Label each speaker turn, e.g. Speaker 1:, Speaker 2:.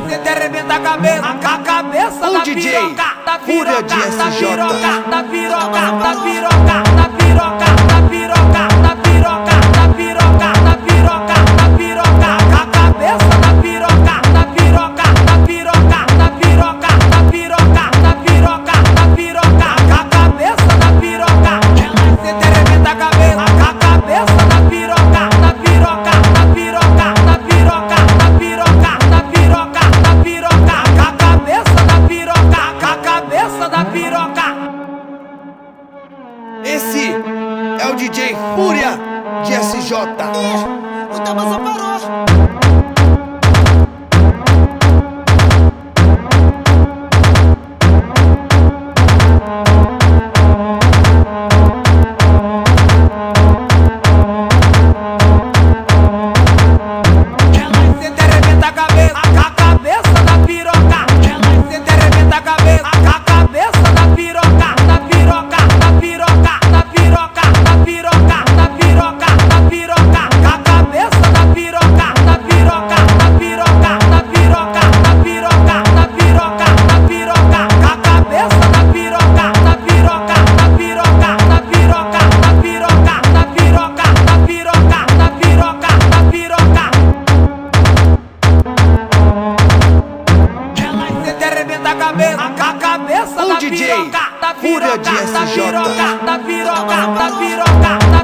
Speaker 1: Cê arrebenta a cabeça
Speaker 2: O
Speaker 1: da
Speaker 2: DJ
Speaker 1: piroca, da
Speaker 2: Fúria de
Speaker 1: piroca, da
Speaker 2: SJ.
Speaker 1: piroca, da piroca, da piroca, da piroca, da piroca, da piroca, da piroca, da piroca, da piroca, a cabeça da piroca, da piroca, da piroca, da piroca, da piroca, da piroca, da piroca, a cabeça da piroca. Cê arrebenta a cabeça da piroca, da piroca, da piroca, da piroca, da piroca, da piroca, da piroca, a cabeça da piroca, a cabeça da piroca.
Speaker 2: Esse é o DJ Fúria de SJ.
Speaker 3: O Tabasa parou.
Speaker 1: Cê arrebenta a cabeça da piroca. Cê arrebenta a cabeça da piroca, da piroca, da piroca, da piroca, da piroca, da piroca, da piroca, a cabeça da piroca, da piroca, da piroca, da piroca, da piroca, da piroca, da piroca, a cabeça da piroca, da piroca, da piroca, da piroca, da piroca, da piroca, da piroca, da piroca, da piroca. Cê arrebenta a cabeça
Speaker 2: O
Speaker 1: da
Speaker 2: DJ
Speaker 1: piroca, da
Speaker 2: Fúria
Speaker 1: piroca,
Speaker 2: de
Speaker 1: da
Speaker 2: SJ.
Speaker 1: piroca, da piroca, da piroca, da